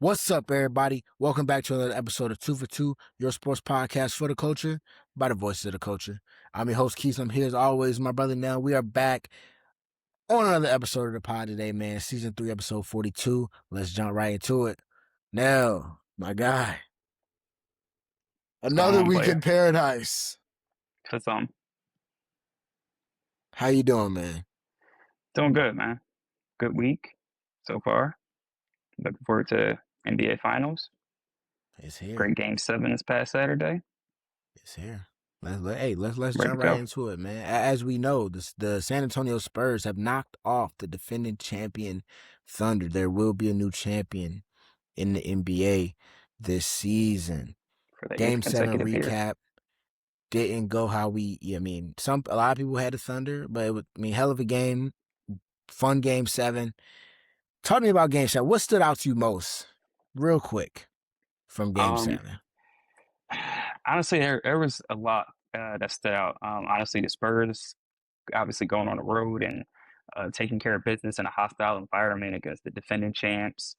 What's up, everybody? Welcome back to another episode of 2 for 2, your sports podcast for the culture, by the voices of the culture. I'm your host, Keith. I'm here as always, my brother Nell. We are back on another episode of the pod today, man. Season 3, episode 42. Let's jump right into it. Nell, my guy. What's going Another on, week in player? paradise. For some, How you doing, man? doing good, man. Good week so far. Looking forward to NBA Finals. It's here. Great Game 7 this past Saturday. It's here. Let's Ready to jump right go. into it, man. As we know, the San Antonio Spurs have knocked off the defending champion Thunder. There will be a new champion in the NBA this season. For the 8th Game 7 consecutive year. recap didn't go how a lot of people had the Thunder, but hell of a game, fun Game 7. Talk to me about Game 7. What stood out to you most, real quick, from Game Um, 7? Honestly, there was a lot that stood out. Honestly, the Spurs obviously going on the road and taking care of business in a hostile environment against the defending champs.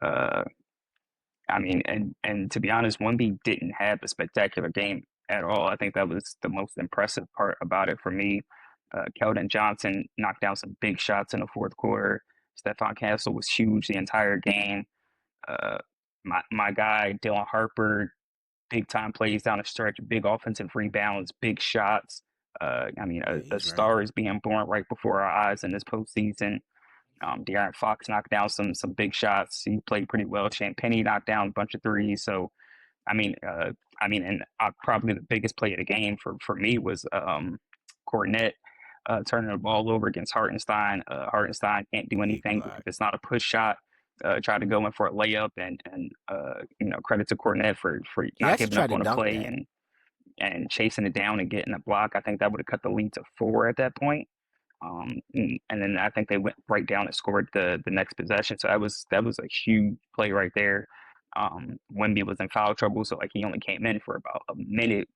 Uh, and to be honest, Wemby didn't have a spectacular game at all. I think that was the most impressive part about it for me. Keldon Johnson knocked down some big shots in the fourth quarter. Stephon Castle was huge the entire game. Uh, my guy Dylan Harper, big time plays down the stretch, big offensive rebounds, big shots. Yeah, A he's right. star is being born right before our eyes in this postseason. De'Aaron Fox knocked down some big shots. He played pretty well. Champagnie knocked down a bunch of threes. So and probably the biggest play of the game for me was Cornette turning the ball over against Hartenstein. Hartenstein can't do Big anything if block. it's not a push shot. Tried to go in for a layup, and credit to Cornette for He not actually giving up tried to on the dunk play that. and chasing it down and getting a block. I think that would have cut the lead to 4 at that point. And then I think they went right down and scored the next possession. So that was a huge play right there. Wemby was in foul trouble, so like he only came in for about a minute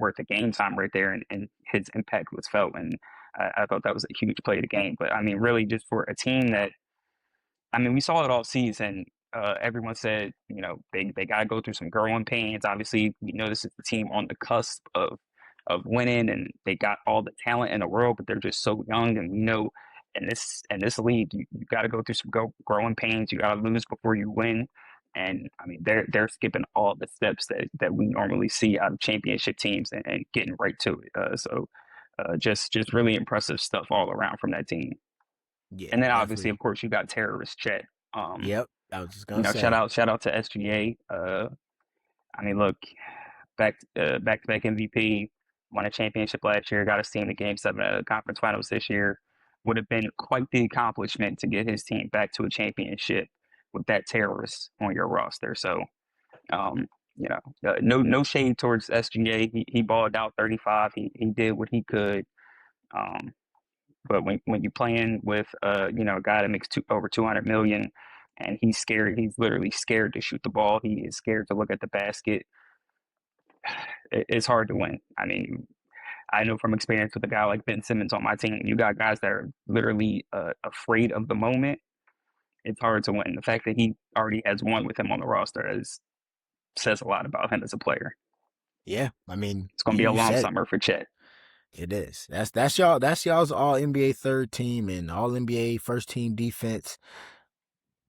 worth of game time right there, and his impact was felt. And I thought that was a huge play of the game. But really, just for a team that we saw it all season. Everyone said, they got to go through some growing pains. Obviously, we know this is the team on the cusp of winning, and they got all the talent in the world, but they're just so young. And we know in this league, you got to go through some growing pains. You got to lose before you win. And they're skipping all the steps that we normally see out of championship teams and getting right to it. Just really impressive stuff all around from that team. Yeah, And then obviously, definitely. of course, you got terrorist Chet. Yep, I was just gonna Shout say. out to SGA. Look, back to back MVP, won a championship last year, got his team to Game 7 of the conference finals this year. Would have been quite the accomplishment to get his team back to a championship with that terrorist on your roster. So, um, no shade towards SGA. He balled out 35. He did what he could. Um, But when you're playing with a guy that makes over 200 million, and he's scared, he's literally scared to shoot the ball. He is scared to look at the basket. It's hard to win. I know from experience with a guy like Ben Simmons on my team. You got guys that are literally afraid of the moment. It's hard to win. The fact that he already has one with him on the roster says a lot about him as a player. Yeah, It's going to be a you long said it. summer for Chet. It is. That's y'all's all NBA third team and all NBA first team defense.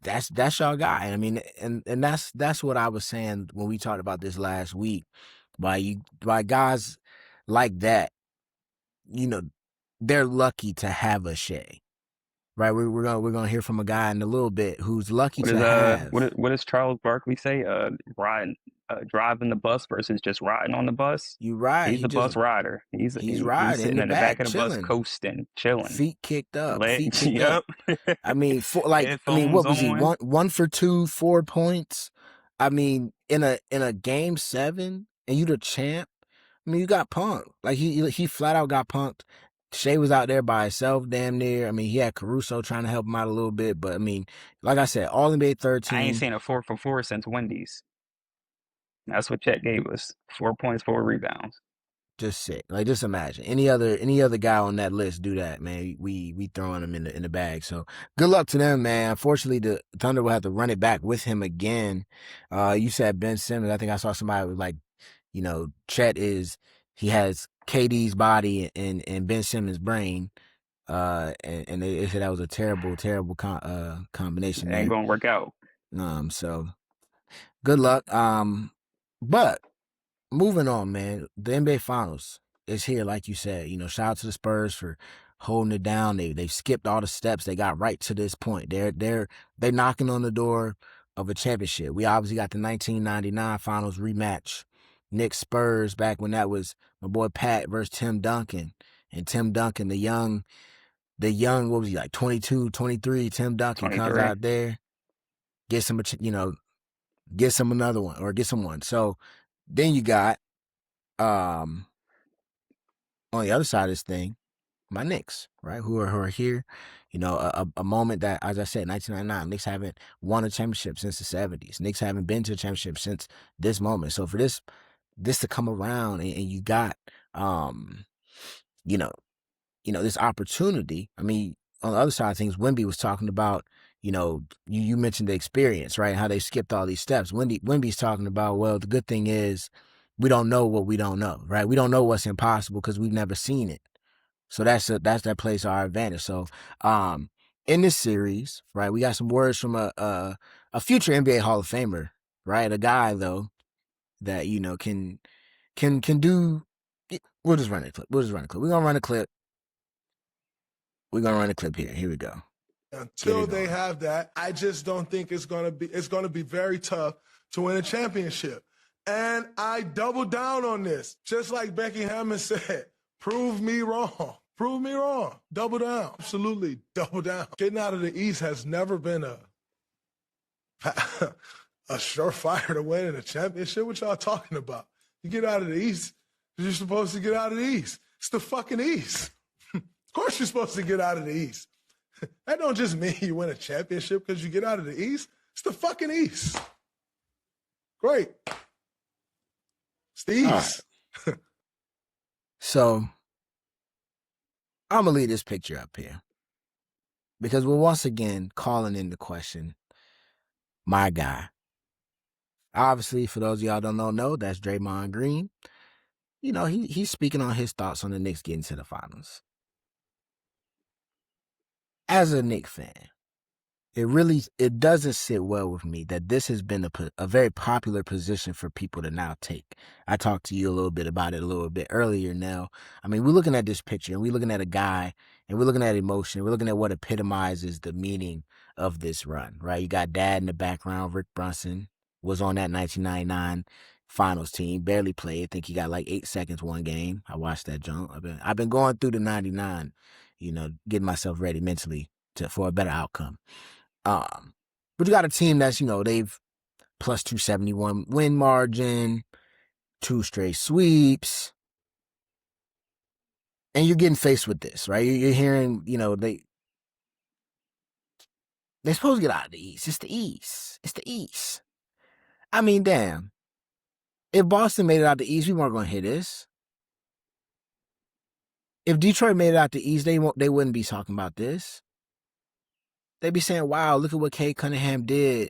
That's y'all guy. And that's what I was saying when we talked about this last week. By guys like that, you know, they're lucky to have a Shea. Right? We're gonna hear from a guy in a little bit who's lucky What is to have. what does Charles Barkley say? Riding, driving the bus versus just riding on the bus. You right. He's a bus rider. He's He's riding in sitting the in the back back, of the bus, chilling. coasting, chilling, Feet kicked up. Feet legs. kicked up. Yep. Headphones What was he? on. One for two, 4 points. In a game 7, and you the champ. You got punked. Like he flat out got punked. Shea was out there by himself, damn near. He had Caruso trying to help him out a little bit, but like I said, all NBA third I ain't team. seen a 4 for 4 since Wendy's. That's what Chet gave us. 4 points, 4 rebounds. Just sick. Like, just imagine any other guy on that list do that, man. We throwing him in the bag. So good luck to them, man. Unfortunately, the Thunder will have to run it back with him again. You said Ben Simmons. I think I saw somebody was like, Chet he has KD's body and Ben Simmons' brain. And they said that was a terrible, terrible combination It ain't there. gonna work out. So good luck. But moving on, man. The NBA Finals is here, like you said. Shout out to the Spurs for holding it down. They've skipped all the steps. They got right to this point. They're knocking on the door of a championship. We obviously got the 1999 Finals rematch, Knicks Spurs, back when that was my boy Pat versus Tim Duncan, and Tim Duncan, the young, what was he, like 22, 23? Tim Duncan comes 23. out there, gets him gets him another one or gets him one. So then you got on the other side of this thing, my Knicks, right? Who are here, a moment that, as I said, 1999, Knicks haven't won a championship since the 70s. Knicks haven't been to a championship since this moment. So for this to come around and you got, you know, this opportunity. I mean, on the other side of things, Wemby was talking about, you mentioned the experience, right? How they skipped all these steps. Wemby's talking about, well, the good thing is we don't know what we don't know, right? We don't know what's impossible because we've never seen it. So that plays to our advantage. So, in this series, right, we got some words from a future NBA Hall of Famer, right? A guy though that can do. We'll just run a clip. We're gonna run a clip. We're gonna run a clip here. Here we go. Until they have that, I just don't think it's gonna be very tough to win a championship. And I double down on this, just like Becky Hammond said. Prove me wrong. Prove me wrong. Double down. Absolutely double down. Getting out of the East has never been a surefire to winning a championship. What y'all talking about? You get out of the East, you're supposed to get out of the East. It's the fucking East. Of course you're supposed to get out of the East. That don't just mean you win a championship because you get out of the East. It's the fucking East. Great. It's the East. Right. So I'm going to leave this picture up here because we're once again calling into question my guy. Obviously, for those of y'all don't know, that's Draymond Green. He's speaking on his thoughts on the Knicks getting to the finals. As a Knicks fan, it doesn't sit well with me that this has been a very popular position for people to now take. I talked to you a little bit about it a little bit earlier now. I mean, we're looking at this picture and we're looking at a guy and we're looking at emotion. We're looking at what epitomizes the meaning of this run, right? You got dad in the background. Rick Brunson was on that 1999 finals team, barely played. I think he got like 8 seconds one game. I watched that jump. I've been going through the 99, getting myself ready mentally for a better outcome. But you got a team that's, they've plus 271 win margin, 2 straight sweeps. And you're getting faced with this, right? You're hearing, they're supposed to get out of the East. It's the East. It's the East. I mean, damn. If Boston made it out the East, we weren't going to hear this. If Detroit made it out the East, they wouldn't be talking about this. They'd be saying, wow, look at what Kay Cunningham did.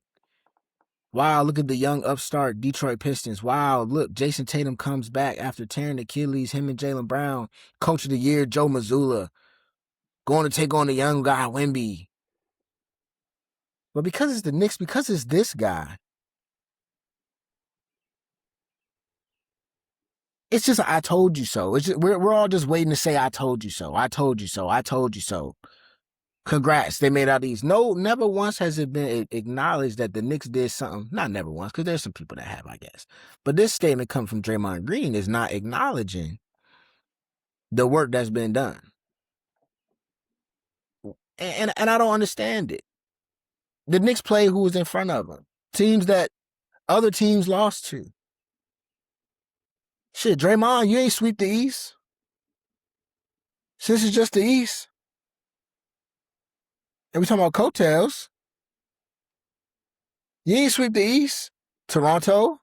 Wow, look at the young upstart Detroit Pistons. Wow, look, Jason Tatum comes back after tearing Achilles, him and Jalen Brown. Coach of the Year, Joe Mazzulla, going to take on the young guy, Wemby. But because it's the Knicks, because it's this guy, it's just I told you so. It's just, we're all just waiting to say I told you so. I told you so. I told you so. Congrats, they made out these. No, never once has it been acknowledged that the Knicks did something. Not never once, because there's some people that have, I guess. But this statement coming from Draymond Green is not acknowledging the work that's been done. And I don't understand it. The Knicks play who was in front of them. Teams that other teams lost to. Shit, Draymond, you ain't sweep the East. Since it's just the East. And we talking about coattails. You ain't sweep the East. Toronto.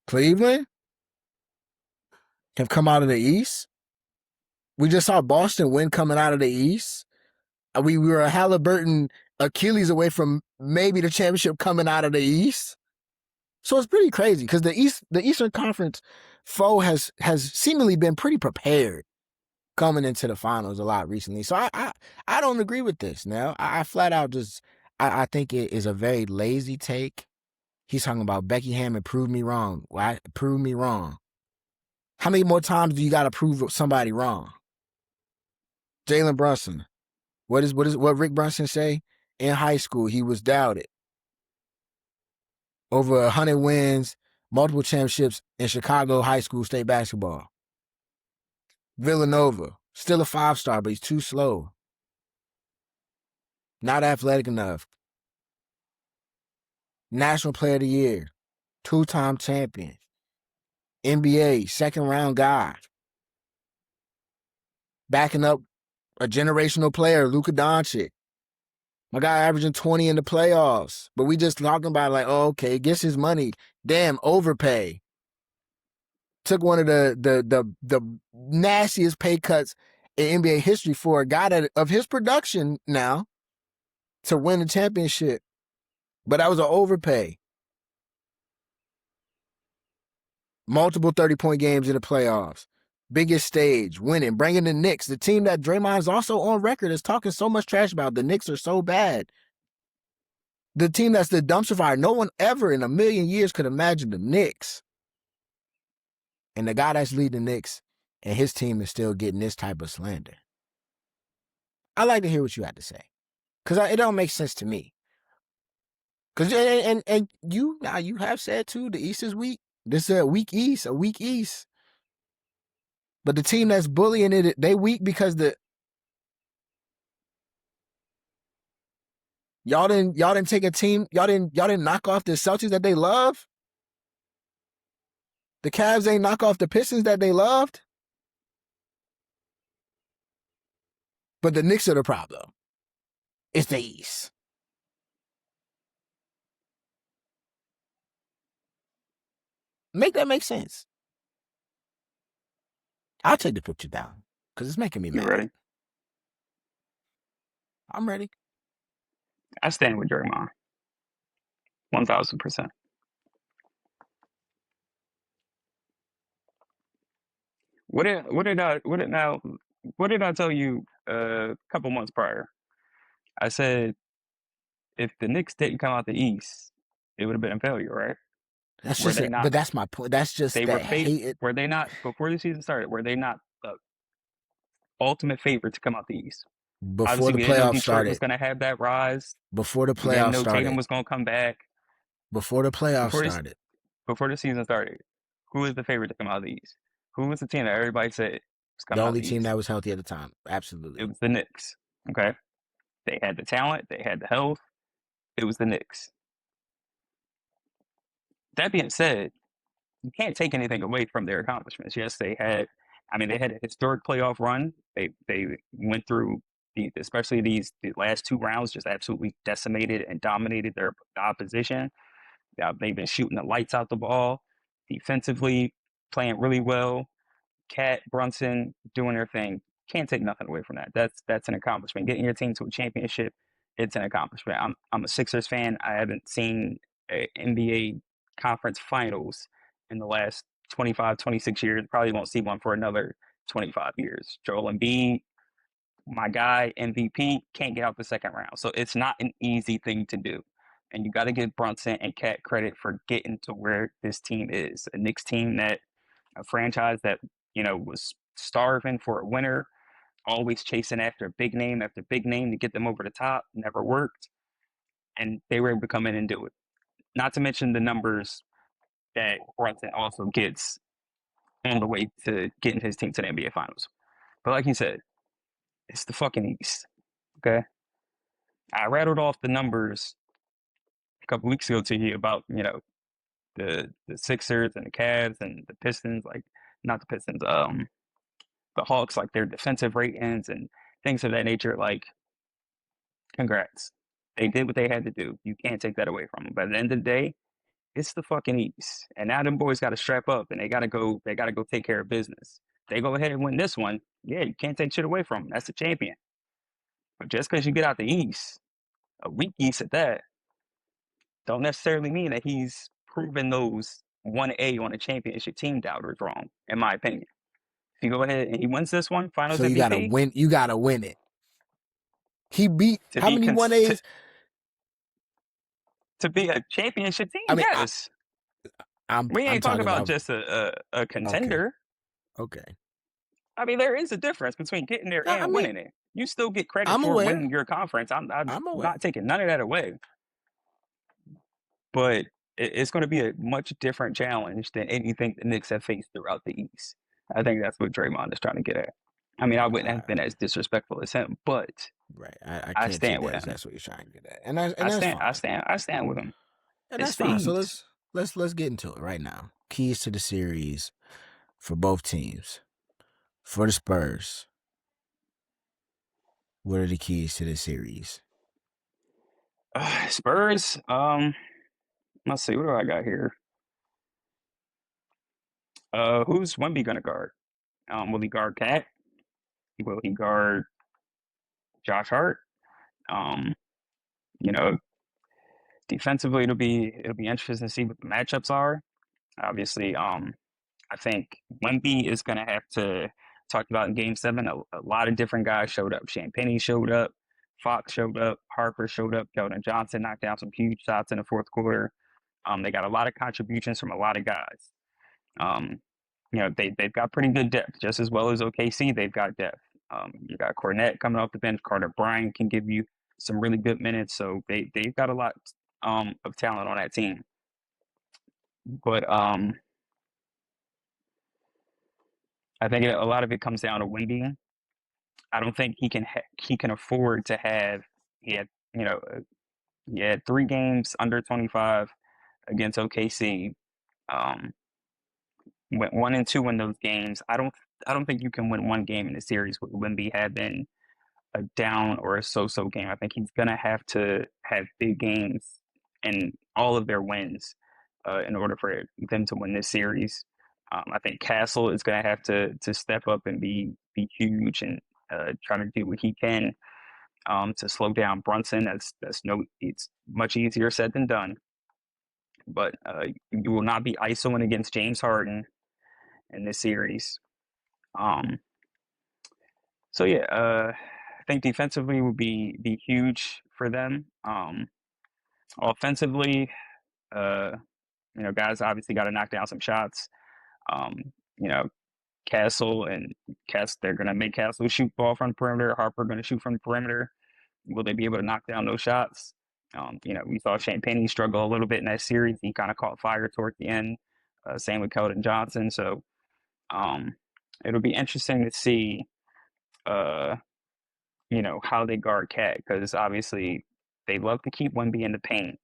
Cleveland. have come out of the East. We just saw Boston win coming out of the East. We were a Halliburton Achilles away from maybe the championship coming out of the East. So it's pretty crazy because the Eastern Conference foe has seemingly been pretty prepared coming into the finals a lot recently. So I don't agree with this now. I flat out just I think it is a very lazy take. He's talking about Becky Hammond prove me wrong. Why prove me wrong? How many more times do you got to prove somebody wrong? Jalen Brunson. What Rick Brunson say? In high school, he was doubted. Over 100 wins, multiple championships in Chicago high school state basketball. Villanova, still a 5-star, but he's too slow. Not athletic enough. National Player of the Year, 2-time champion. NBA, second-round guy. Backing up a generational player, Luka Doncic. My guy averaging 20 in the playoffs. But we just talking about like, oh, okay, gets his money. Damn, overpay. Took one of the nastiest pay cuts in NBA history for a guy that of his production now to win the championship. But that was an overpay. Multiple 30-point games in the playoffs. Biggest stage, winning, bringing the Knicks, the team that Draymond's also on record is talking so much trash about. The Knicks are so bad. The team that's the dumpster fire. No one ever in a million years could imagine the Knicks. And the guy that's leading the Knicks and his team is still getting this type of slander. I like to hear what you had to say. Because it don't make sense to me. Because and you have said too, the East is weak. This is a weak East. But the team that's bullying it, they weak because y'all didn't take a team, y'all didn't knock off the Celtics that they love. The Cavs ain't knock off the Pistons that they loved. But the Knicks are the problem. It's the East. Make that make sense. I'll take the picture down because it's making me You mad. ready? I'm ready. I stand with Draymond. 1000%. What did I tell you a couple months prior? I said if the Knicks didn't come out the East, it would have been a failure, right? That's Were just they not? but that's my point. That's just They that were hate. Were they not before the season started? Were they not the ultimate favorite to come out the East? Before Obviously, the we didn't know playoffs Detroit was started. going to have that rise. Before the We didn't playoffs know Tatum started. was going to come back. Before the playoffs Before this, started. before the season started, who was the favorite to come out of the East? Who was the team that everybody said was The coming out of only the team East? that was healthy at the time. It Absolutely. was the Knicks. Okay, they had the talent, they had the health. It was the Knicks. That being said, you can't take anything away from their accomplishments. Yes, they had. I mean, they had a historic playoff run. They went through especially the last 2 rounds, just absolutely decimated and dominated their opposition. They've been shooting the lights out the ball, defensively playing really well. Cat, Brunson doing their thing. Can't take nothing away from that. That's an accomplishment. Getting your team to a championship, it's an accomplishment. I'm a Sixers fan. I haven't seen a NBA conference finals in the last 25, 26 years. Probably won't see one for another 25 years. Joel Embiid, my guy, MVP, can't get out the second round. So it's not an easy thing to do. And you got to give Brunson and Cat credit for getting to where this team is. A Knicks team that, a franchise that, was starving for a winner, always chasing after big name to get them over the top, never worked. And they were able to come in and do it. Not to mention the numbers that Brunson also gets on the way to getting his team to the NBA Finals. But like you said, it's the fucking East. Okay. I rattled off the numbers a couple weeks ago to you about, the Sixers and the Cavs and the Pistons, like not the Pistons, the Hawks, like their defensive ratings and things of that nature. Like, congrats. They did what they had to do. You can't take that away from them. But at the end of the day, It's the fucking East, and now them boys got to strap up and they got to go. They got to go take care of business. They go ahead and win this one. Yeah, you can't take shit away from them. That's the champion. But just because you get out the East, a weak East at that, don't necessarily mean that he's proven those 1A on a championship team doubters wrong, in my opinion. If you go ahead and he wins this one, Finals So you gotta MVP, win. You gotta win it. He beat to how be many cons- 1As? to be a championship I team, mean, yes. I'm We ain't talking talking about about. just a Okay, contender. okay. I mean, there is a difference between getting there I and mean, winning it. You still get credit I'm for aware. winning your conference. I'm I'm aware. not taking none of that away, but it's going to be a much different challenge than anything the Knicks have faced throughout the East. I think that's what Draymond is trying to get at. I mean, I wouldn't have been as disrespectful as him, but Right. I I can't take stand with that as him. that's what you're trying to get at, and that's fine. I stand with him. And It's that's the fine. So East. let's get into it right now. Keys to the series for both teams. For the Spurs, what are the keys to the series? Spurs. Let's see. What do I got here? Who's Wemby gonna guard? Will he guard Cat? Will he guard Josh Hart? Um, you know, defensively, it'll be interesting to see what the matchups are. Obviously, I think Wemby is gonna have to talk about in Game 7. A lot of different guys showed up. Champagne showed up. Fox showed up. Harper showed up. Keldon Johnson knocked down some huge shots in the fourth quarter. They got a lot of contributions from a lot of guys. Um, they've got pretty good depth, just as well as OKC. They've got depth. You got Cornette coming off the bench. Carter Bryant can give you some really good minutes. So they've got a lot of talent on that team. But I think a lot of it comes down to Wemby. I don't think he can afford to have. He had you know he had 3 games under 25 against OKC. Um, Went 1-2 in those games. I don't think you can win one game in the series with Wemby having a down or a so-so game. I think he's gonna have to have big games in all of their wins in order for them to win this series. I think Castle is gonna have to step up and be huge and try to do what he can to slow down Brunson. It's much easier said than done. But you will not be isoing against James Harden in this series. Um, so yeah, I think defensively would be huge for them. Offensively, uh, guys obviously got to knock down some shots. Um, you know, they're gonna make Castle shoot ball from the perimeter. Harper gonna shoot from the perimeter. Will they be able to knock down those shots? We saw Champagne struggle a little bit in that series. He kind of caught fire toward the end. Same with Keldon Johnson. So um, it'll be interesting to see, uh, how they guard Cat because obviously they love to keep Wemby in the paint.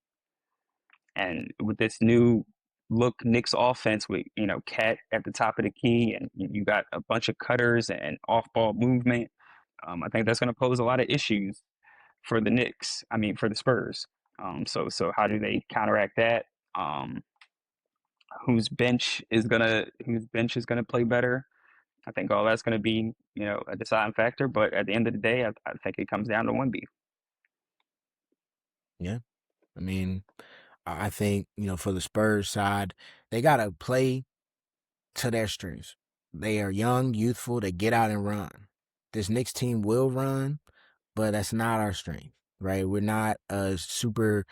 And with this new look Knicks offense with, Cat at the top of the key and you got a bunch of cutters and off ball movement, I think that's going to pose a lot of issues for the Knicks. I mean, for the Spurs. So how do they counteract that? Um, whose bench is gonna play better? I think all that's gonna be a deciding factor. But at the end of the day, I think it comes down to Wemby. Yeah. I mean, I think, for the Spurs side, they got to play to their strengths. They are young, youthful, they get out and run. This Knicks team will run, but that's not our strength, right? We're not a super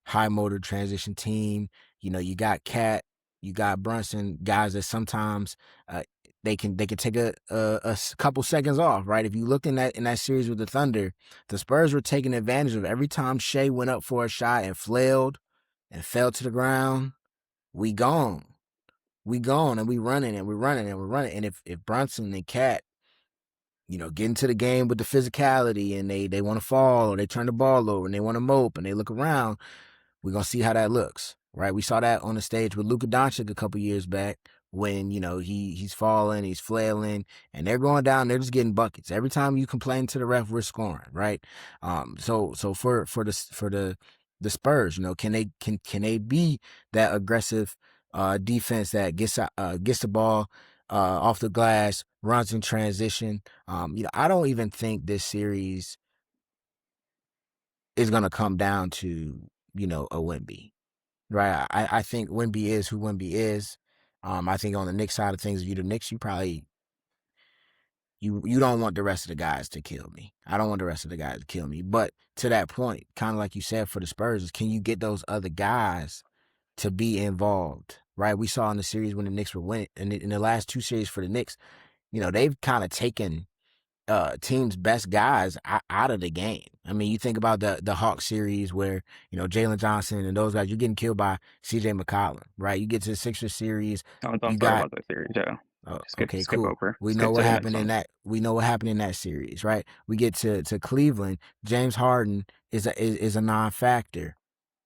high motor transition team. You got Cat, you got Brunson, guys that sometimes they can take a couple seconds off, right? If you look in that series with the Thunder, the Spurs were taking advantage of every time Shea went up for a shot and flailed and fell to the ground. We gone, and we running and we're running and we're running. And if Brunson and Cat, get into the game with the physicality and they want to fall or they turn the ball over and they want to mope and they look around, we're going to see how that looks, right? We saw that on the stage with Luka Doncic a couple years back when, he's falling, he's flailing, and they're going down, they're just getting buckets. Every time you complain to the ref, we're scoring, right? So for the the Spurs. Can they be that aggressive defense that gets the ball off the glass, runs in transition? I don't even think this series is gonna come down to a Wemby, right? I think Wemby is who Wemby is. I think on the Knicks side of things, if you're the Knicks, you probably you don't want the rest of the guys to kill me. I don't want the rest of the guys to kill me. But to that point, kind of like you said for the Spurs, is can you get those other guys to be involved, right? We saw in the series when the Knicks were winning, in the last two series for the Knicks, they've kind of taken team's best guys out of the game. I mean, you think about the Hawks series where, Jalen Johnson and those guys, you're getting killed by CJ McCollum, right? You get to the Sixers series, Don't you talk got about that series, yeah. oh, Skip okay, skip cool. over. We know Skip to what the next happened in one. that. We know what happened in that series, right? We get to Cleveland. James Harden is a non-factor,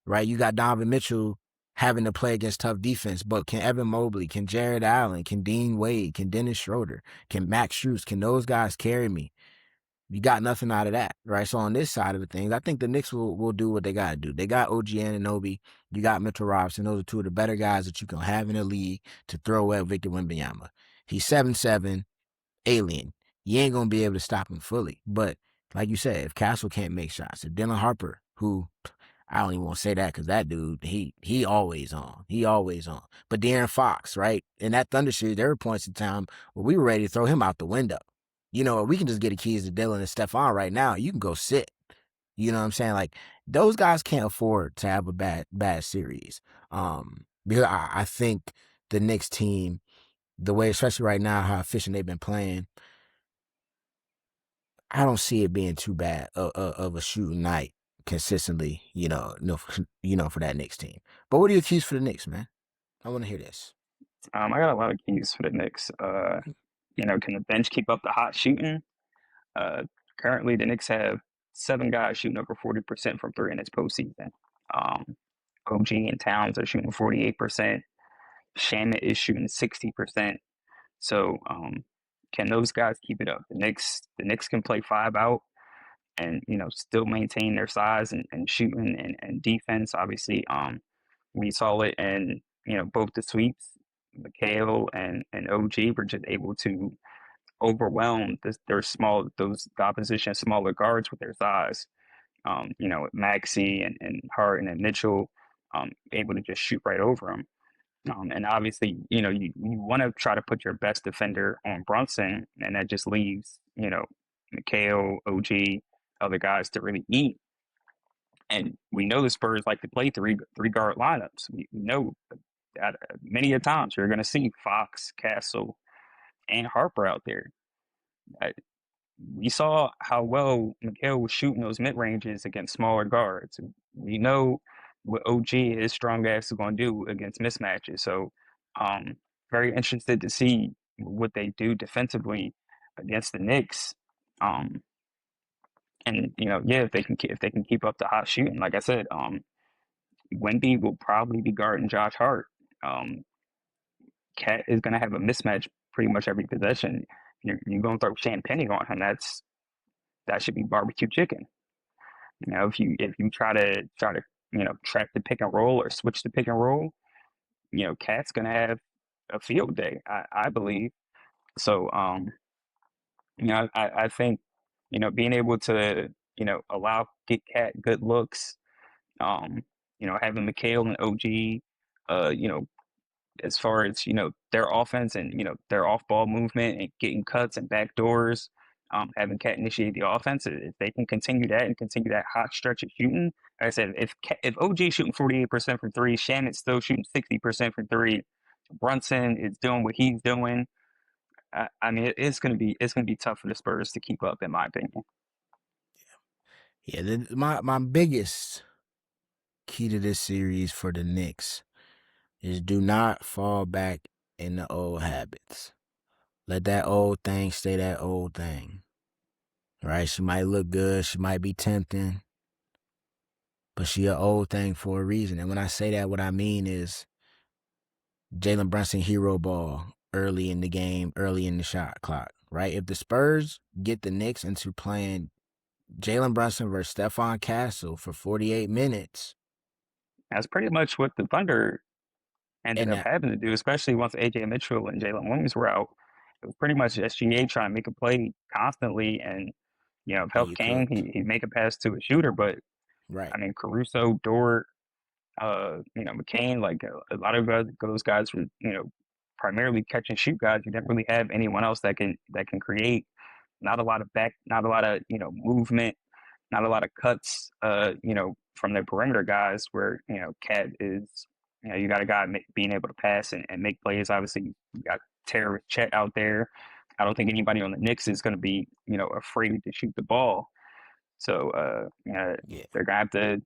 right? You got Donovan Mitchell having to play against tough defense, but can Evan Mobley, can Jared Allen, can Dean Wade, can Dennis Schroeder, can Max Strus, can those guys carry me? You got nothing out of that, right? So on this side of the things, I think the Knicks will do what they got to do. They got OG Anunoby. You got Mitchell Robinson. Those are two of the better guys that you can have in the league to throw at Victor Wembanyama. He's 7'7", alien. You ain't going to be able to stop him fully. But like you said, if Castle can't make shots, if Dylan Harper, who I don't even want to say that because that dude, he always on. He always on. But De'Aaron Fox, right? In that Thunder series, there were points in time where we were ready to throw him out the window. We can just get the keys to Dylan and Stephon right now. You can go sit. You know what I'm saying? Like, those guys can't afford to have a bad series. Because I think the Knicks team, the way, especially right now, how efficient they've been playing, I don't see it being too bad of a shooting night consistently, for that Knicks team. But what are your keys for the Knicks, man? I want to hear this. I got a lot of keys for the Knicks. Can the bench keep up the hot shooting? Uh, Currently, the Knicks have 7 guys shooting over 40% from three in this postseason. Um, OG and Towns are shooting 48%. Shamit is shooting 60%. So, can those guys keep it up? The Knicks can play 5 out and still maintain their size and shooting and defense. Obviously, we saw it in both the sweeps. Mikhail and OG were just able to overwhelm those opposition smaller guards with their size. Maxey and Hart and Mitchell, able to just shoot right over them. And obviously, you want to try to put your best defender on Brunson, and that just leaves, Mikhail, OG, other guys to really eat. And we know the Spurs like to play three guard lineups. We know that many a times you're going to see Fox, Castle, and Harper out there. Uh, we saw how well Mikhail was shooting those mid ranges against smaller guards. We know what OG, his strong ass, is going to do against mismatches. So, um, very interested to see what they do defensively against the Knicks. Um, and yeah, if they can keep up the hot shooting, like I said, Wemby will probably be guarding Josh Hart. Um, Cat is going to have a mismatch pretty much every possession. You're going to throw Champagne on him. That should be barbecue chicken. If you try to track the pick and roll or switch the pick and roll, Cat's gonna have a field day, I believe. So I think being able to allow get Cat good looks, um, having Mikhail and OG, as far as their offense and their off-ball movement and getting cuts and back doors, having Cat initiate the offense. If they can continue that and continue that hot stretch of shooting, like I said, if OG shooting 48% from three, Shannon's still shooting 60% from three, Brunson is doing what he's doing. I mean, it's gonna be tough for the Spurs to keep up, in my opinion. Yeah, my biggest key to this series for the Knicks is do not fall back in the old habits. Let that old thing stay that old thing. Right? She might look good, she might be tempting, but she an old thing for a reason. And when I say that, what I mean is Jalen Brunson hero ball early in the game, early in the shot clock. Right? If the Spurs get the Knicks into playing Jalen Brunson versus Stephon Castle for 48 minutes, That's pretty much what the Thunder ended And up having to do, especially once AJ Mitchell and Jalen Williams were out. It was pretty much SGA trying to make a play constantly, and if and help you came, cooked. he'd make a pass to a shooter. But Right. I mean, Caruso, Dort, McCain, like a lot of those guys were, primarily catch and shoot guys. You didn't really have anyone else that can create. Not a lot of movement, not a lot of cuts. From their perimeter guys, where Cat is. You got a guy being able to pass and make plays. Obviously, you got terrorist Chet out there. I don't think anybody on the Knicks is going to be, afraid to shoot the ball. So, Yeah. they're gonna have to,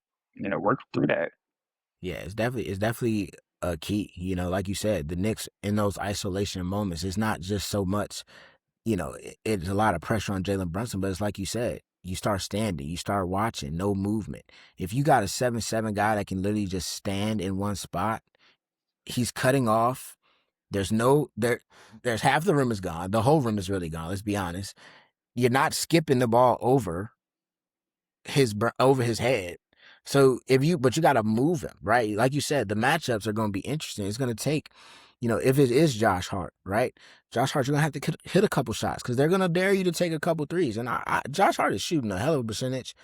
work through that. Yeah, it's definitely a key. Like you said, the Knicks in those isolation moments, it's not just so much, it's a lot of pressure on Jalen Brunson, but it's like you said, you start standing, you start watching, no movement. If you got a 7-7 guy that can literally just stand in one spot, he's cutting off. There's half the rim is gone. The whole rim is really gone. Let's be honest. You're not skipping the ball over his head. So but you got to move him, right? Like you said, the matchups are going to be interesting. It's going to take, if it is Josh Hart, right? Josh Hart, you're going to have to hit a couple shots because they're going to dare you to take a couple threes. And Josh Hart is shooting a hell of a percentage,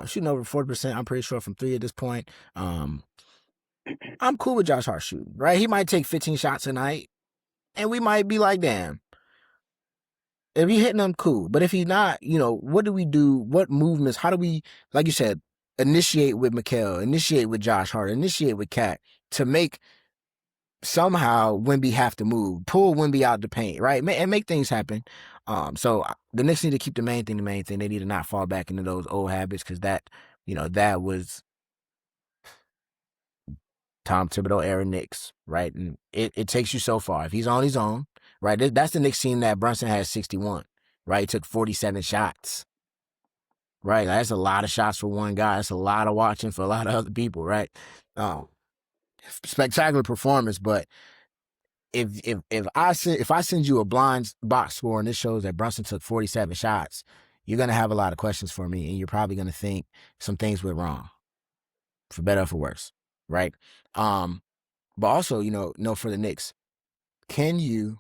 shooting over 40%. I'm pretty sure from three at this point. I'm cool with Josh Hart shooting, right? He might take 15 shots a night, and we might be like, damn. If he's hitting them, cool. But if he's not, what do we do? What movements? How do we, like you said, initiate with Mikal, initiate with Josh Hart, initiate with Cat to make somehow Wemby have to move, pull Wemby out the paint, right? And make things happen. So the Knicks need to keep the main thing. They need to not fall back into those old habits because that was Tom Thibodeau era Knicks, right? And it takes you so far. If he's on his own, right? That's the Knicks team that Brunson had 61, right? He took 47 shots, right? That's a lot of shots for one guy. That's a lot of watching for a lot of other people, right? Um, Spectacular performance, but if I send you a blind box score and this shows that Brunson took 47 shots, you're gonna have a lot of questions for me, and you're probably gonna think some things went wrong, for better or for worse, right? But also, for the Knicks, can you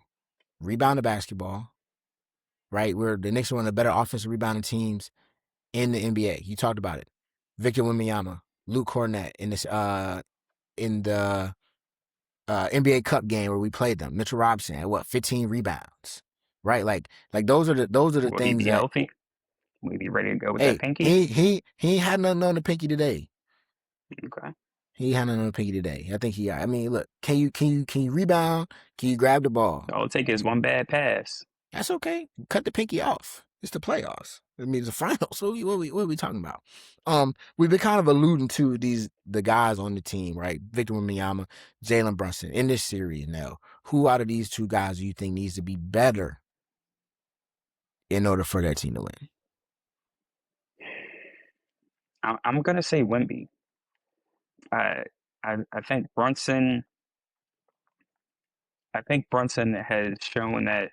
rebound the basketball, right? Where the Knicks are one of the better offensive rebounding teams in the NBA. You talked about it. Victor Wembanyama, Luke Cornett in the NBA Cup game where we played them. Mitchell Robinson had 15 rebounds, right? Like those are the Will he things be that, healthy? Will he be ready to go with that hey, pinky? he ain't had nothing on the pinky today. Okay. He had nothing on the pinky today. I think I mean, look, can you rebound? Can you grab the ball? All it take is one bad pass. That's okay. Cut the pinky off. It's the playoffs. I mean, it's the finals. So what are we talking about? We've been kind of alluding to the guys on the team, right? Victor Wembanyama, Jalen Brunson in this series now. Who out of these two guys do you think needs to be better in order for that team to win? I'm gonna say Wemby. I I think Brunson. I think Brunson has shown that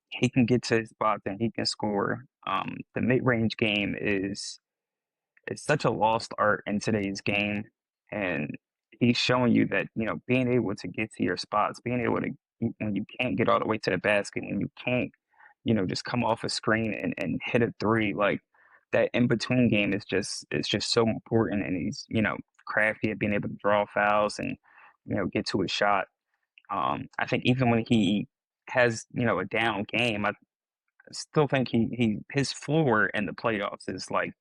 he can get to his spots and he can score. The mid-range game is it's such a lost art in today's game, and he's showing you that being able to get to your spots, being able to when you can't get all the way to the basket, when you can't just come off a screen and hit a three, like that in between game is just so important, and he's crafty at being able to draw fouls and get to his shot. I think even when he has a down game, I still think his floor in the playoffs is like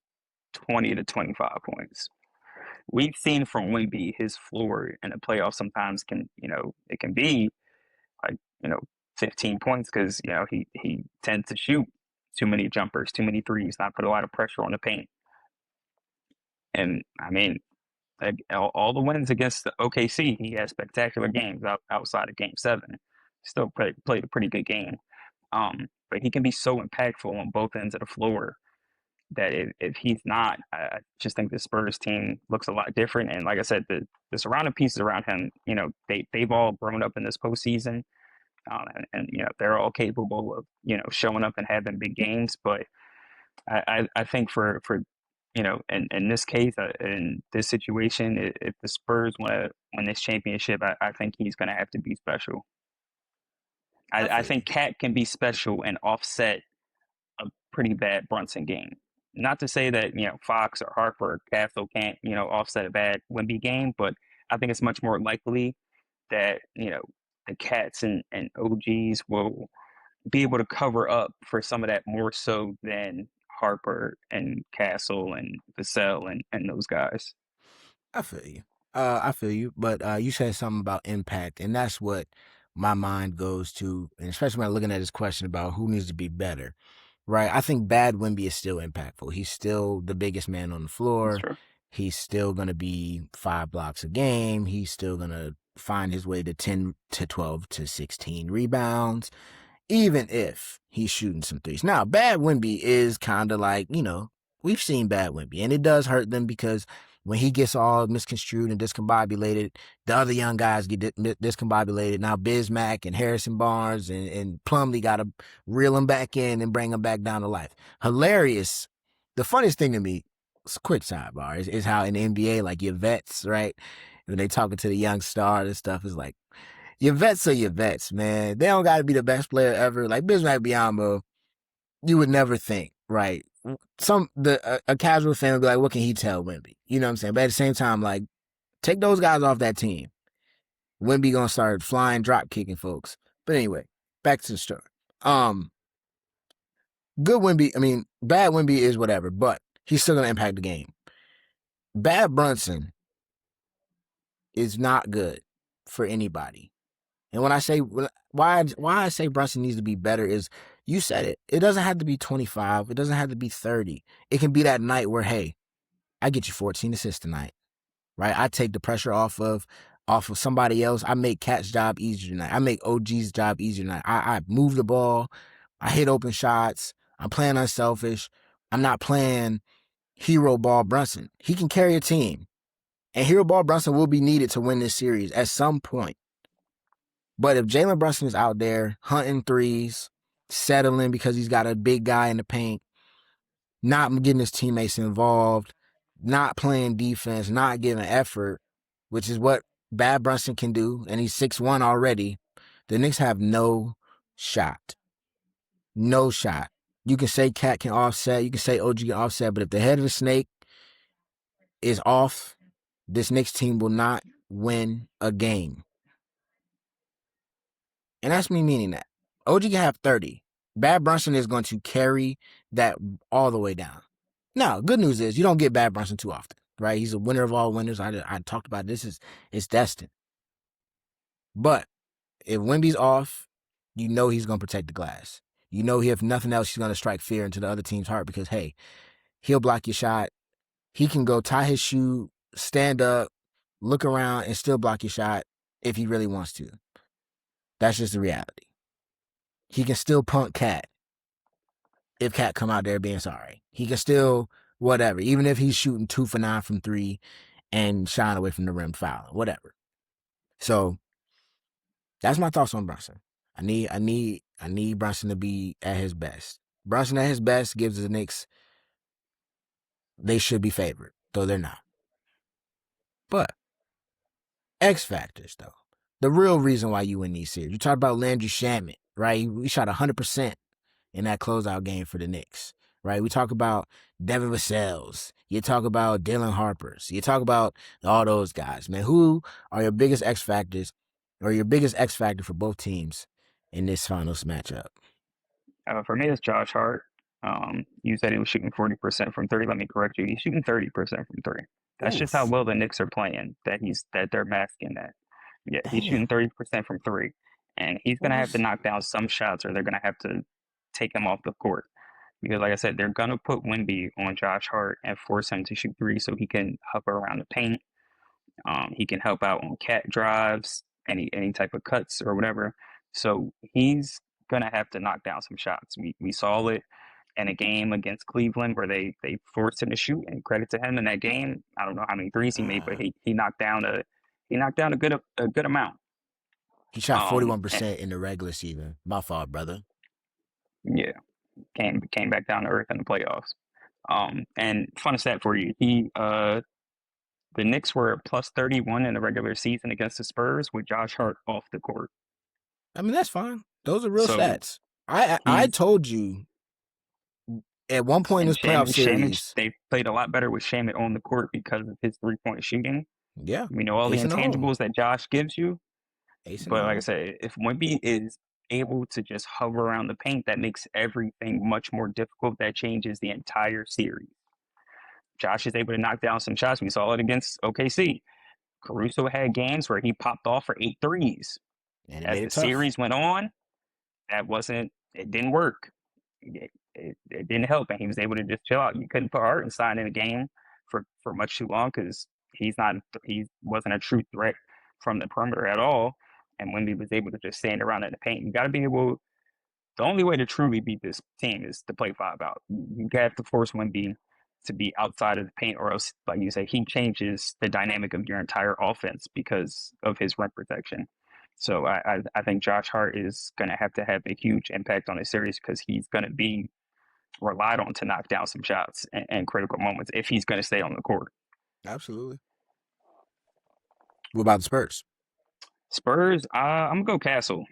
20 to 25 points. We've seen from Wemby his floor in the playoffs sometimes can it can be like 15 points because he tends to shoot too many jumpers, too many threes, not put a lot of pressure on the paint. And I mean, like, all the wins against the OKC, he has spectacular games outside of Game 7. Still played a pretty good game. But he can be so impactful on both ends of the floor that if he's not, I just think the Spurs team looks a lot different. And like I said, the surrounding pieces around him, they've all grown up in this postseason, and they're all capable of showing up and having big games. But I think for in this case, in this situation, if the Spurs want to win this championship, I think he's going to have to be special. I I feel you. think Cat can be special and offset a pretty bad Brunson game. Not to say that Fox or Harper or Castle can't offset a bad Wemby game, but I think it's much more likely that the Cats and OGs will be able to cover up for some of that more so than Harper and Castle and Vassell and those guys. I feel you. I feel you. But you said something about impact, and that's what my mind goes to, and especially when I'm looking at this question about who needs to be better. Right? I think bad Wemby is still impactful. He's still the biggest man on the That's floor. true. He's still going to be 5 blocks a game. He's still going to find his way to 10 to 12 to 16 rebounds, even if he's shooting some threes. Now, bad Wemby is kind of like, we've seen bad Wemby, and it does hurt them because when he gets all misconstrued and discombobulated, the other young guys get discombobulated. Now Bismack and Harrison Barnes and Plumlee got to reel him back in and bring him back down to life. Hilarious. The funniest thing to me, it's a quick sidebar, is how in the NBA, like your vets, right? When they talking to the young stars and stuff, it's like, your vets are your vets, man. They don't got to be the best player ever. Like Bismack Biyombo, you would never think, right? A casual fan would be like, what can he tell Wemby? You know what I'm saying? But at the same time, like, take those guys off that team. Wemby gonna start flying, drop kicking folks. But anyway, back to the story. Good Wemby, I mean, bad Wemby is whatever, but he's still gonna impact the game. Bad Brunson is not good for anybody. And when I say why I say Brunson needs to be better is, you said it. It doesn't have to be 25. It doesn't have to be 30. It can be that night where, hey, I get you 14 assists tonight, right? I take the pressure off of somebody else. I make Cat's job easier tonight. I make OG's job easier tonight. I move the ball. I hit open shots. I'm playing unselfish. I'm not playing hero ball Brunson. He can carry a team. And hero ball Brunson will be needed to win this series at some point. But if Jalen Brunson is out there hunting threes, settling because he's got a big guy in the paint, not getting his teammates involved, not playing defense, not giving effort, which is what bad Brunson can do, and he's 6'1" already, the Knicks have no shot. No shot. You can say Cat can offset, you can say OG can offset, but if the head of the snake is off, this Knicks team will not win a game. And that's me meaning that. OG can have 30. Bad Brunson is going to carry that all the way down. Now, good news is you don't get Bad Brunson too often, right? He's a winner of all winners. I talked about this. It's destined. But if Wemby's off, you know he's going to protect the glass. You know, if nothing else, he's going to strike fear into the other team's heart because, hey, he'll block your shot. He can go tie his shoe, stand up, look around, and still block your shot if he really wants to. That's just the reality. He can still punk Cat if Cat come out there being sorry. He can still whatever, even if he's shooting 2 for 9 from 3 and shying away from the rim fouling, whatever. So that's my thoughts on Brunson. I need Brunson to be at his best. Brunson at his best gives the Knicks, they should be favored, though they're not. But X factors, though. The real reason why you win these series. You talk about Landry Shamet, right? We shot 100% in that closeout game for the Knicks, right? We talk about Devin Vassell's. You talk about Dylan Harper's. You talk about all those guys, man. Who are your biggest X factors or your biggest X factor for both teams in this finals matchup? For me, it's Josh Hart. You said he was shooting 40% from 30. Let me correct you. He's shooting 30% from 3. That's just how Oof. well the Knicks are playing. That they're masking that. Yeah, he's Damn. shooting 30% from 3, and he's What gonna have to was knock down some shots, or they're gonna have to take him off the court. Because, like I said, they're gonna put Wemby on Josh Hart and force him to shoot 3, so he can hover around the paint. He can help out on cat drives, any type of cuts or whatever. So he's gonna have to knock down some shots. We saw it in a game against Cleveland where they forced him to shoot, and credit to him in that game. I don't know how many threes he made, but he knocked down a good amount. he shot And 41% in the regular season. My fault, brother. yeah, came back down to earth in the playoffs. And fun stat for you, the Knicks were plus 31 in the regular season against the Spurs with Josh Hart off the court. I mean, that's fine. Those are real So stats. I he's told you at one point in and this playoff Shaman, series. they played a lot better with Shaman on the court because of his 3-point shooting. Yeah, We know all the ace in the hole, intangibles that Josh gives you, ace in the but like I hole. said, if Wemby is able to just hover around the paint, that makes everything much more difficult. That changes the entire series. Josh is able to knock down some shots. We saw it against OKC. Caruso had games where he popped off for 8 threes. And it As made the it tough. series went on, it didn't work. It didn't help, and he was able to just chill out. You couldn't put Hartenstein in a game for much too long because he wasn't a true threat from the perimeter at all. And Wemby was able to just stand around in the paint. You got to be able. The only way to truly beat this team is to play 5 out. You have to force Wemby to be outside of the paint, or else, like you say, he changes the dynamic of your entire offense because of his rim protection. So I think Josh Hart is going to have a huge impact on the series because he's going to be relied on to knock down some shots and critical moments if he's going to stay on the court. Absolutely. What about the Spurs? Spurs, I'm going to go Castle.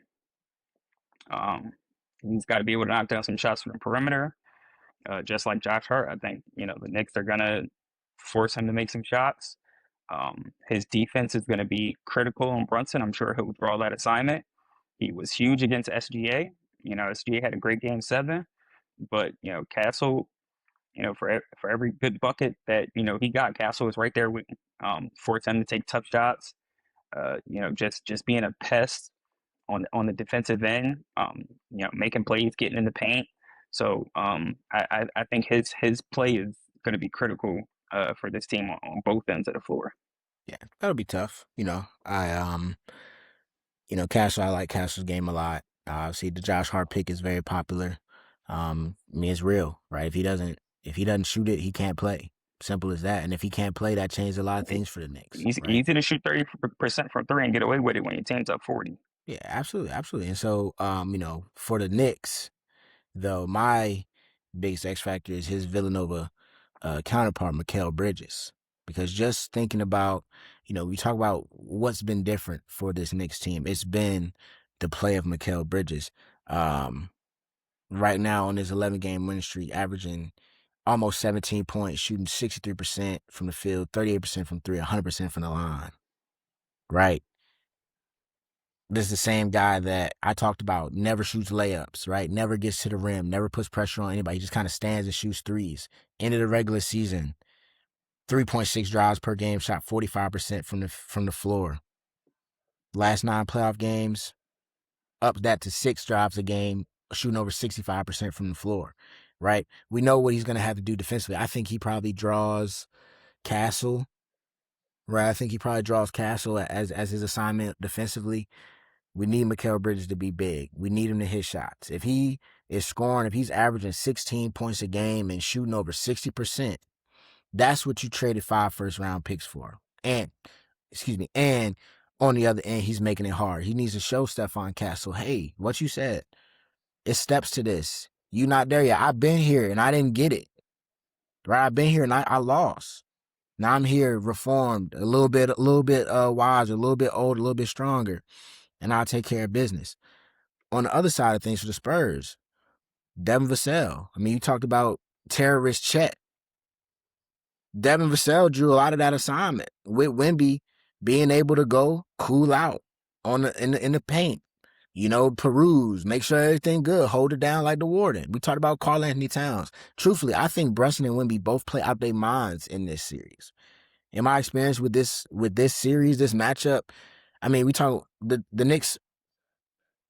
He's got to be able to knock down some shots from the perimeter, just like Josh Hart. I think, the Knicks are going to force him to make some shots. His defense is going to be critical on Brunson. I'm sure he'll draw that assignment. He was huge against SGA. SGA had a great game 7, but Castle, for every good bucket that he got, Castle was right there with forced him to take tough shots. Just being a pest on the defensive end. Making plays, getting in the paint. So I think his play is going to be critical for this team on both ends of the floor. Yeah, that'll be tough. Castle, I like Castle's game a lot. See, the Josh Hart pick is very popular. I mean, it's real, right? If he doesn't shoot it, he can't play. Simple as that. And if he can't play, that changes a lot of things for the Knicks, He's right? easy to shoot 30% from 3 and get away with it when your team's up 40. Yeah, absolutely, absolutely. And so, for the Knicks, though, my biggest X factor is his Villanova counterpart, Mikal Bridges. Because just thinking about, we talk about what's been different for this Knicks team. It's been the play of Mikal Bridges. Right now on this 11-game winning streak, averaging almost 17 points, shooting 63% from the field, 38% from 3, 100% from the line. Right? This is the same guy that I talked about, never shoots layups, right? Never gets to the rim, never puts pressure on anybody. He just kind of stands and shoots threes. End of the regular season, 3.6 drives per game, shot 45% from the floor. Last 9 playoff games, up that to 6 drives a game, shooting over 65% from the floor, right? We know what he's going to have to do defensively. I think he probably draws Castle, right? I think he probably draws Castle as his assignment defensively. We need Mikal Bridges to be big. We need him to hit shots. If he is scoring, if he's averaging 16 points a game and shooting over 60%, that's what you traded 5 first-round picks for. And on the other end, he's making it hard. He needs to show Stephon Castle, hey, what you said, it's steps to this. You not there yet. I've been here and I didn't get it. Right? I've been here and I lost. Now I'm here reformed, a little bit wiser, a little bit older, a little bit stronger, and I'll take care of business. On the other side of things for the Spurs, Devin Vassell. I mean, you talked about terrorist Chet. Devin Vassell drew a lot of that assignment with Wemby being able to go cool out in the paint. Peruse, make sure everything good, hold it down like the warden. We talked about Karl-Anthony Towns. Truthfully, I think Brunson and Wemby both play out their minds in this series. In my experience with this series, this matchup, I mean, we talk the Knicks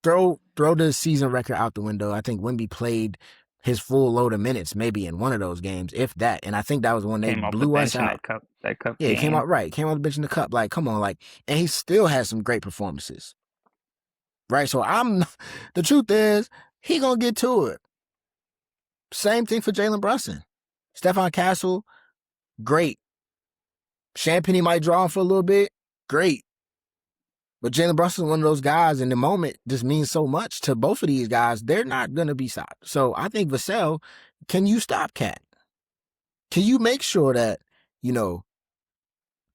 throw the season record out the window. I think Wemby played his full load of minutes maybe in one of those games, if that. And I think that was when they blew us out. That cup yeah, game. He came out right. Came off the bench in the cup. Like, come on, and he still has some great performances. Right? So the truth is, he gonna get to it. Same thing for Jalen Brunson. Stephon Castle, great. Champagnie might draw him for a little bit, great. But Jalen Brunson is one of those guys, and the moment just means so much to both of these guys. They're not going to be stopped. So I think Vassell, can you stop Cat? Can you make sure that, you know,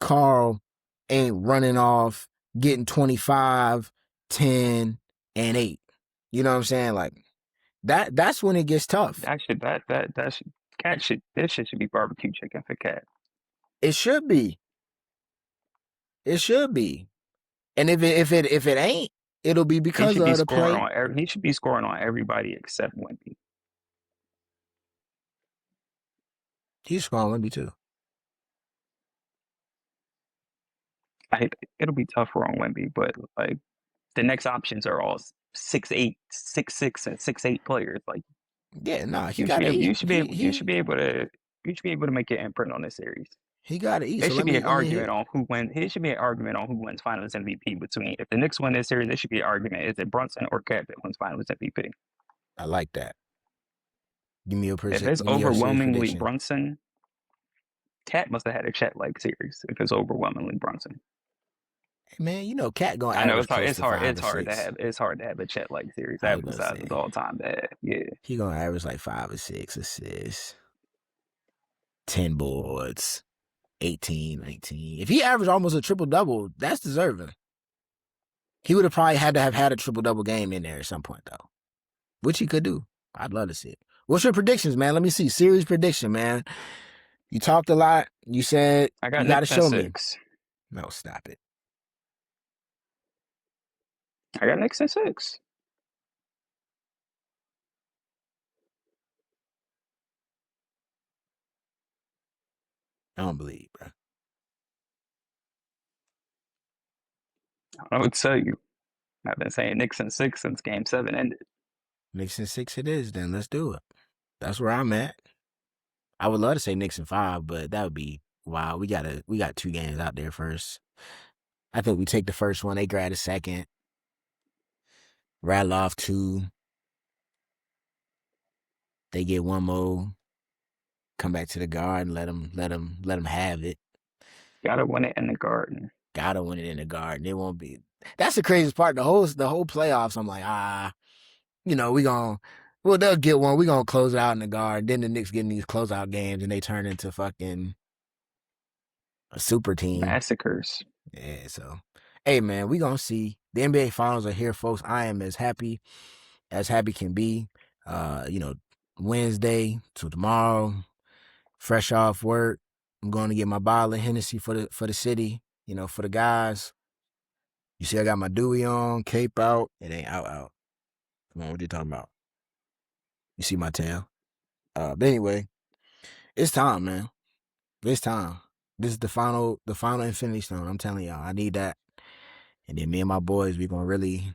Carl ain't running off, getting 25, 10, and 8? You know what I'm saying? Like that's when it gets tough. That should cat should this shit should be barbecue chicken for cat. It should be. It should be. And if it ain't, it'll be He because should be of the scoring play. on he should be scoring on everybody except Wemby. He's scoring me too. It'll be tougher on Wemby, but like the next options are all 6'8", 6'6", and 6'8" players. Like Yeah, nah, he you should got be to able, eat. you should be able to make your imprint on this series. He got to eat. There So should be an let me argument hit. on who wins. There should be an argument on who wins Finals MVP between. If the Knicks win this series, there should be an argument: is it Brunson or Cat that wins Finals MVP? I like that. Give me If it's your series overwhelmingly prediction. Brunson, Cat must have had a Chet-like series. If it's overwhelmingly Brunson, Hey man, you know Cat gonna I know average close to 5 or 6. it's hard to have a Chet-like series. I was Sample gonna size is say all time bad. Yeah, he gonna average like 5 or 6 assists, 10 boards, 18, 19. If he averaged almost a triple double, that's deserving. He would have probably had to have had a triple double game in there at some point though, which he could do. I'd love to see it. What's your predictions, man? Let me see. Series prediction, man. You talked a lot. You said I got you got to Knicks in show me. 6. No, stop it. I got Knicks in 6. I don't believe, bro. I would tell you. I've been saying Knicks in 6 since Game 7 ended. Knicks in 6 it is, then let's do it. That's where I'm at. I would love to say Knicks in 5, but that would be wow. We got 2 games out there first. I think we take the first one, they grab the second, rattle off 2, they get one more, come back to the Garden, let them have it. Gotta win it in the Garden. Gotta win it in the Garden. It won't be. That's the craziest part. The whole playoffs. I'm like, they'll get one. We gonna close it out in the Garden. Then the Knicks getting these closeout games and they turn into fucking a super team. Massacres. Yeah. So, hey man, we gonna see. The NBA Finals are here, folks. I am as happy can be. Wednesday to tomorrow, fresh off work. I'm going to get my bottle of Hennessy for the city. For the guys. You see, I got my Dewey on, cape out. It ain't out. Come on, what you talking about? You see my tail? But anyway, it's time, man. It's time. This is the final Infinity Stone. I'm telling y'all, I need that. And then me and my boys, we gonna really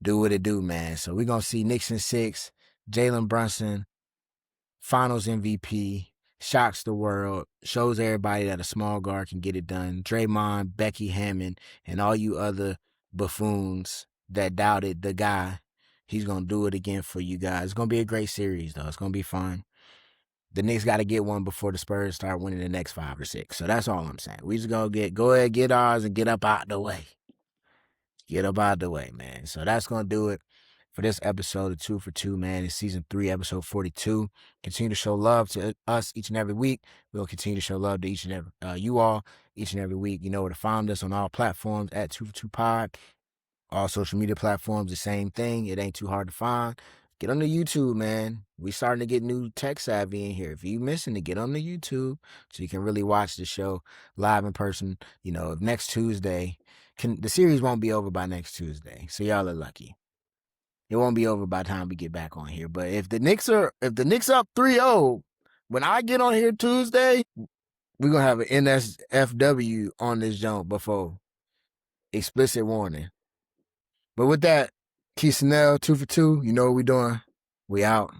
do what it do, man. So we gonna see Knicks in 6, Jalen Brunson, Finals MVP, shocks the world, shows everybody that a small guard can get it done. Draymond, Becky Hammond, and all you other buffoons that doubted the guy. He's going to do it again for you guys. It's going to be a great series, though. It's going to be fun. The Knicks got to get one before the Spurs start winning the next 5 or 6. So that's all I'm saying. We just going to go ahead, get ours, and get up out the way. Get up out the way, man. So that's going to do it for this episode of 2 for 2, man. It's season 3, episode 42. Continue to show love to us each and every week. We'll continue to show love to each and every you all each and every week. You know where to find us on all platforms at 2 for 2 Pod. All social media platforms, the same thing. It ain't too hard to find. Get on the YouTube, man. We starting to get new tech savvy in here. If you missing it, get on the YouTube so you can really watch the show live in person. Next Tuesday, the series won't be over by next Tuesday. So y'all are lucky. It won't be over by the time we get back on here. But if the Knicks up 3-0, when I get on here Tuesday, we're gonna have an NSFW on this jump before. Explicit warning. But with that, Keith Snell, 2 for 2. You know what we doing. We out.